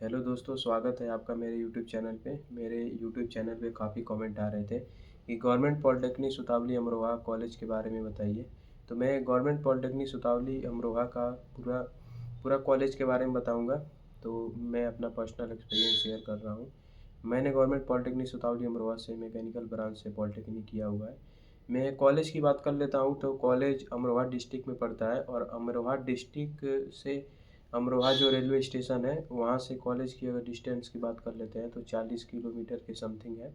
Hello दोस्तों, स्वागत है आपका मेरे यूट्यूब चैनल पे। मेरे यूट्यूब चैनल पे काफ़ी कमेंट आ रहे थे कि गवर्नमेंट पॉलिटेक्निक सुतावली अमरोहा कॉलेज के बारे में बताइए। तो मैं गवर्नमेंट पॉलिटेक्निक सुतावली अमरोहा का पूरा पूरा कॉलेज के बारे में बताऊंगा। तो मैं अपना पर्सनल एक्सपीरियंस शेयर कर रहा हूँ। मैंने गवर्नमेंट पॉलिटेक्निक सुतावली अमरोहा से मैकेनिकल ब्रांच से पॉलिटेक्निक किया हुआ है। मैं कॉलेज की बात कर लेता हूँ तो कॉलेज अमरोहा डिस्ट्रिक्ट में पड़ता है, और अमरोहा डिस्ट्रिक्ट से अमरोहा जो रेलवे स्टेशन है वहाँ से कॉलेज की अगर डिस्टेंस की बात कर लेते हैं तो 40 किलोमीटर के समथिंग है।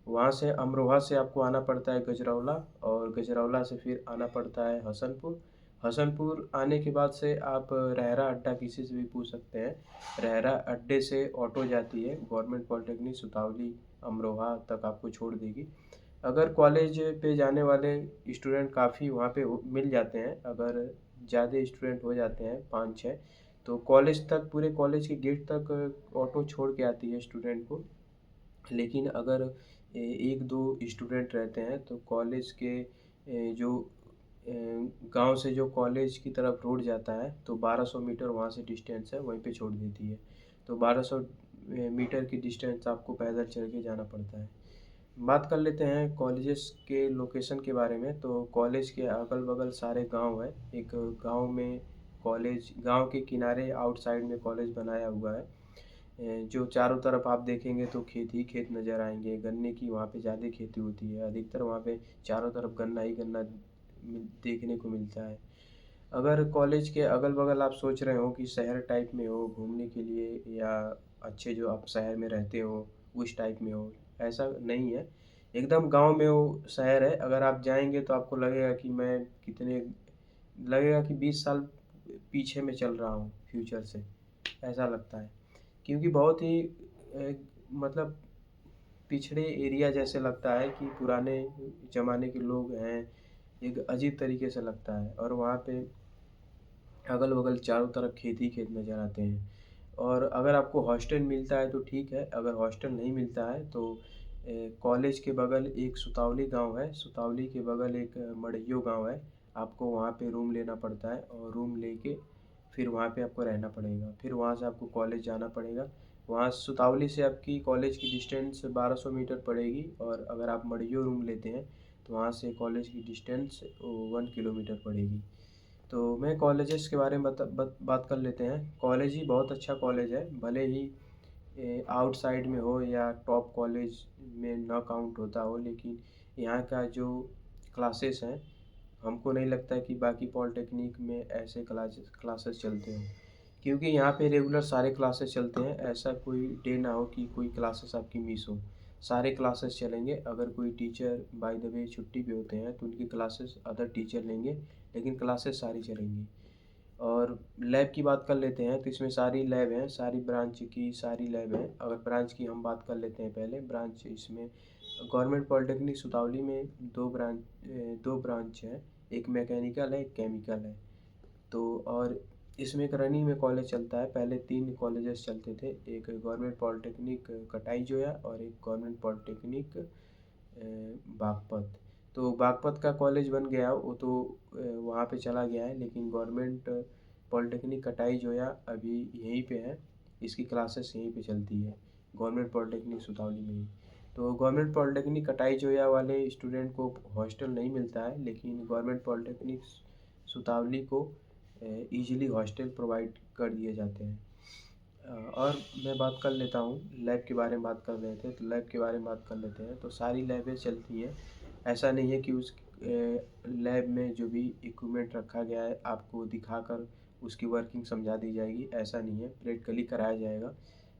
वहाँ से अमरोहा से आपको आना पड़ता है गजरौला, और गजरौला से फिर आना पड़ता है हसनपुर। हसनपुर आने के बाद से आप रहरा अड्डा किसी से भी पूछ सकते हैं। रहरा अड्डे से ऑटो जाती है गवर्नमेंट पॉलिटेक्निक सुतावली अमरोहा तक, आपको छोड़ देगी। अगर कॉलेज पे जाने वाले स्टूडेंट काफ़ी वहाँ पे मिल जाते हैं, अगर ज़्यादा स्टूडेंट हो जाते हैं 5-6, तो कॉलेज तक, पूरे कॉलेज के गेट तक ऑटो छोड़ के आती है स्टूडेंट को। लेकिन अगर एक दो स्टूडेंट रहते हैं तो कॉलेज के जो गांव से जो कॉलेज की तरफ रोड जाता है तो 1200 मीटर वहाँ से डिस्टेंस है, वहीं पे छोड़ देती है। तो 1200 मीटर की डिस्टेंस आपको पैदल चल के जाना पड़ता है। बात कर लेते हैं कॉलेजेस के लोकेशन के बारे में। तो कॉलेज के अगल बगल सारे गांव हैं। एक गांव में कॉलेज, गांव के किनारे आउटसाइड में कॉलेज बनाया हुआ है। जो चारों तरफ आप देखेंगे तो खेत ही खेत नज़र आएंगे। गन्ने की वहाँ पे ज़्यादा खेती होती है, अधिकतर वहाँ पे चारों तरफ गन्ना ही गन्ना देखने को मिलता है। अगर कॉलेज के अगल बगल आप सोच रहे हो कि शहर टाइप में हो घूमने के लिए, या अच्छे जो आप शहर में रहते हो उस टाइप में हो, ऐसा नहीं है। एकदम गांव में वो शहर है। अगर आप जाएंगे तो आपको लगेगा कि मैं कितने, लगेगा कि 20 साल पीछे में चल रहा हूँ फ्यूचर से, ऐसा लगता है। क्योंकि बहुत ही मतलब पिछड़े एरिया जैसे लगता है कि पुराने ज़माने के लोग हैं। एक अजीब तरीके से लगता है, और वहाँ पे अगल बगल चारों तरफ खेत ही खेत नज़र आते हैं। और अगर आपको हॉस्टल मिलता है तो ठीक है, अगर हॉस्टल नहीं मिलता है तो कॉलेज के बगल एक सुतावली गांव है, सुतावली के बगल एक मड़इयो गांव है। आपको वहाँ पे रूम लेना पड़ता है, और रूम लेके फिर वहाँ पे आपको रहना पड़ेगा। फिर वहाँ से आपको कॉलेज जाना पड़ेगा। वहाँ सुतावली से आपकी कॉलेज की डिस्टेंस 1200 मीटर पड़ेगी, और अगर आप मड़ियो रूम लेते हैं तो वहाँ से कॉलेज की डिस्टेंस 1 किलोमीटर पड़ेगी। तो मैं कॉलेजेस के बारे में बात कर लेते हैं। कॉलेज ही बहुत अच्छा कॉलेज है, भले ही आउटसाइड में हो या टॉप कॉलेज में ना काउंट होता हो, लेकिन यहाँ का जो क्लासेस हैं, हमको नहीं लगता कि बाकी पॉलिटेक्निक में ऐसे क्लासेस चलते हों। क्योंकि यहाँ पे रेगुलर सारे क्लासेस चलते हैं, ऐसा कोई डे ना हो कि कोई क्लासेस आपकी मिस हो। सारे क्लासेस चलेंगे। अगर कोई टीचर बाय द वे छुट्टी पे होते हैं तो उनकी क्लासेस अदर टीचर लेंगे, लेकिन क्लासेस सारी चलेंगी। और लैब की बात कर लेते हैं तो इसमें सारी लैब हैं, सारी ब्रांच की सारी लैब हैं। अगर ब्रांच की हम बात कर लेते हैं, पहले ब्रांच इसमें गवर्नमेंट पॉलिटेक्निक सुतावली में दो ब्रांच हैं। एक मैकेनिकल है, एक केमिकल है। तो और इसमें एक रनिंग में कॉलेज चलता है। पहले 3 कॉलेजेस चलते थे, एक गवर्नमेंट पॉलिटेक्निक कटाई जोया, और एक गवर्नमेंट पॉलिटेक्निक बागपत। तो बागपत का कॉलेज बन गया, वो तो वहाँ पे चला गया है, लेकिन गवर्नमेंट पॉलिटेक्निक कटाई जोया अभी यहीं पे है। इसकी क्लासेस यहीं पे चलती है, गवर्नमेंट पॉलिटेक्निक सुतावली में ही। तो गवर्नमेंट पॉलिटेक्निक कटाई जोया वाले स्टूडेंट को हॉस्टल नहीं मिलता है, लेकिन गवर्नमेंट पॉलिटेक्निक सुतावली को ईजिली हॉस्टल प्रोवाइड कर दिए जाते हैं। और मैं बात कर लेता हूँ लैब के बारे में। बात कर रहे थे तो लैब के बारे में बात कर लेते हैं। तो सारी लैबें चलती हैं। ऐसा नहीं है कि उस लैब में जो भी इक्विपमेंट रखा गया है आपको दिखाकर उसकी वर्किंग समझा दी जाएगी, ऐसा नहीं है। प्रैक्टिकली कराया जाएगा।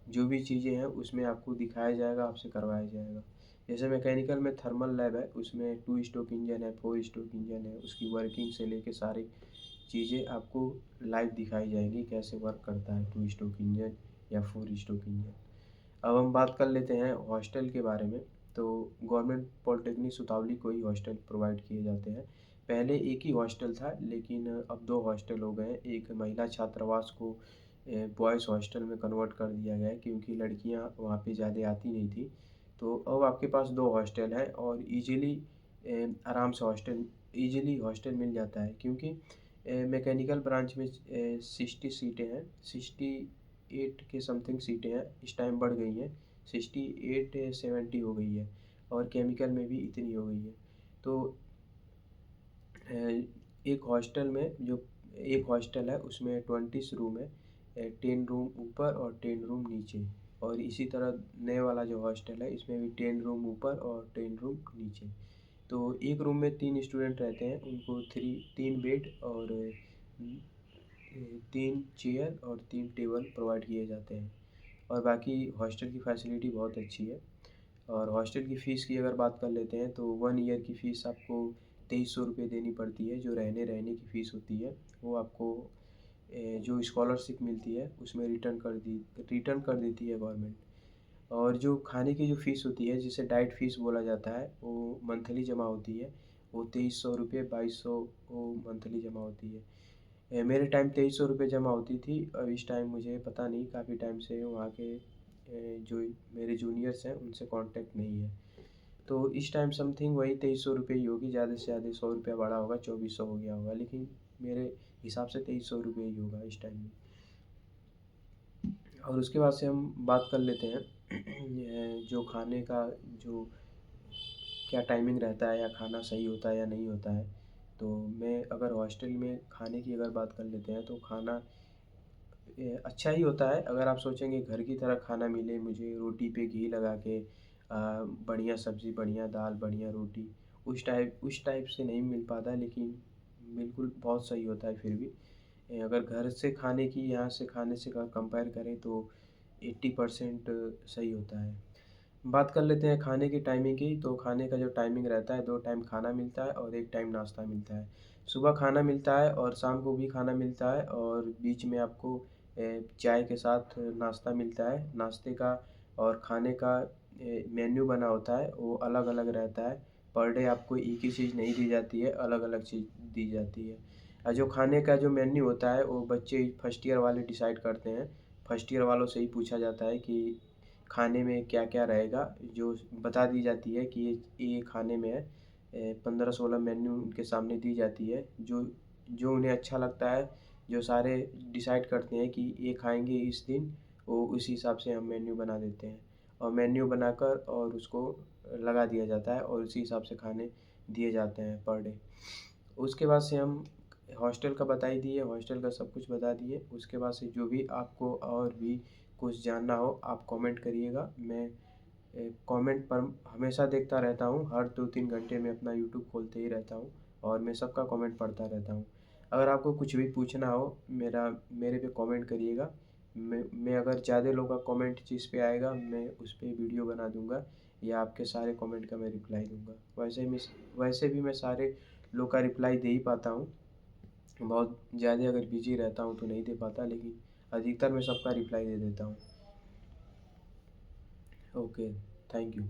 जो भी चीज़ें हैं उसमें आपको दिखाया जाएगा, आपसे करवाया जाएगा। जैसे मैकेनिकल में थर्मल लैब है, उसमें 2 स्ट्रोक इंजन है, 4 स्ट्रोक इंजन है, उसकी वर्किंग से लेके सारी चीज़ें आपको लाइव दिखाई जाएंगी, कैसे वर्क करता है 2 स्ट्रोक इंजन या 4 स्ट्रोक इंजन। अब हम बात कर लेते हैं हॉस्टल के बारे में। तो गवर्नमेंट पॉलिटेक्निक सुतावली को ही हॉस्टल प्रोवाइड किए जाते हैं। पहले एक ही हॉस्टल था, लेकिन अब 2 हॉस्टल हो गए। एक महिला छात्रावास को बॉयज़ हॉस्टल में कन्वर्ट कर दिया गया है, क्योंकि लड़कियां वहाँ पे ज़्यादा आती नहीं थी। तो अब आपके पास 2 हॉस्टल हैं, और ईजिली आराम से हॉस्टल मिल जाता है। क्योंकि मैकेनिकल ब्रांच में 60 सीटें हैं, 60 68 के समथिंग सीटें हैं, इस टाइम बढ़ गई हैं, 68 70 हो गई है, और केमिकल में भी इतनी हो गई है। तो एक हॉस्टल में जो एक हॉस्टल है उसमें 20 रूम है, 10 रूम ऊपर और 10 रूम नीचे। और इसी तरह नए वाला जो हॉस्टल है इसमें भी 10 रूम ऊपर और 10 रूम नीचे। तो एक रूम में 3 स्टूडेंट रहते हैं, उनको 3 बेड और 3 चेयर और 3 टेबल प्रोवाइड किए जाते हैं। और बाकी हॉस्टल की फैसिलिटी बहुत अच्छी है। और हॉस्टल की फ़ीस की अगर बात कर लेते हैं तो 1 ईयर की फ़ीस आपको 2300 रुपये देनी पड़ती है। जो रहने की फ़ीस होती है वो आपको जो स्कॉलरशिप मिलती है उसमें रिटर्न कर देती है गवर्नमेंट। और जो खाने की जो फ़ीस होती है जिसे डाइट फ़ीस बोला जाता है वो मंथली जमा होती है। वो 2300 रुपये 2200 वो मंथली जमा होती है। मेरे टाइम 2300 रुपये जमा होती थी। अब इस टाइम मुझे पता नहीं, काफ़ी टाइम से वहाँ के जो मेरे जूनियर्स हैं उनसे कांटेक्ट नहीं है। तो इस टाइम समथिंग वही 2300 रुपये ही होगी, ज़्यादा से ज़्यादा 100 रुपया बढ़ा होगा, 2400 हो गया होगा, लेकिन मेरे हिसाब से 2300 रुपये ही होगा इस टाइम में। और उसके बाद से हम बात कर लेते हैं जो खाने का जो क्या टाइमिंग रहता है, या खाना सही होता है या नहीं होता है। तो मैं अगर हॉस्टल में खाने की अगर बात कर लेते हैं तो खाना अच्छा ही होता है। अगर आप सोचेंगे घर की तरह खाना मिले मुझे, रोटी पे घी लगा के बढ़िया सब्ज़ी, बढ़िया दाल, बढ़िया रोटी, उस टाइप से नहीं मिल पाता, लेकिन बिल्कुल बहुत सही होता है फिर भी। अगर घर से खाने की यहाँ से खाने से अगर कंपेयर करें तो 80% सही होता है। बात कर लेते हैं खाने की टाइमिंग की। तो खाने का जो टाइमिंग रहता है, 2 टाइम खाना मिलता है और 1 टाइम नाश्ता मिलता है। सुबह खाना मिलता है और शाम को भी खाना मिलता है, और बीच में आपको चाय के साथ नाश्ता मिलता है। नाश्ते का और खाने का मेन्यू बना होता है, वो अलग-अलग रहता है। पर डे आपको एक ही चीज़ नहीं दी जाती है, अलग-अलग चीज़ दी जाती है। जो खाने का जो मेन्यू होता है वो बच्चे फर्स्ट ईयर वाले डिसाइड करते हैं। फर्स्ट ईयर वालों से ही पूछा जाता है कि खाने में क्या-क्या रहेगा, जो बता दी जाती है कि ये खाने में है। 15-16 मेन्यू उनके सामने दी जाती है, जो जो उन्हें अच्छा लगता है, जो सारे डिसाइड करते हैं कि ये खाएँगे इस दिन, वो उसी हिसाब से हम मेन्यू बना देते हैं। और मेन्यू बनाकर और उसको लगा दिया जाता है और उसी हिसाब से खाने दिए जाते हैं पर डे। उसके बाद से हम हॉस्टल का बता ही दिए, हॉस्टल का सब कुछ बता दिए। उसके बाद से जो भी आपको और भी कुछ जानना हो आप कमेंट करिएगा। मैं कमेंट पर हमेशा देखता रहता हूँ, हर 2-3 घंटे में अपना यूट्यूब खोलते ही रहता हूँ और मैं सबका कमेंट पढ़ता रहता हूँ। अगर आपको कुछ भी पूछना हो मेरे पे कमेंट करिएगा। मैं अगर ज़्यादा लोगों का कमेंट जिस पे आएगा मैं उस पे वीडियो बना दूँगा, या आपके सारे कमेंट का मैं रिप्लाई दूँगा। वैसे भी मैं सारे लोग का रिप्लाई दे ही पाता हूँ। बहुत ज़्यादा अगर बिज़ी रहता हूँ तो नहीं दे पाता, लेकिन अधिकतर मैं सबका रिप्लाई दे देता हूँ। Okay, thank you.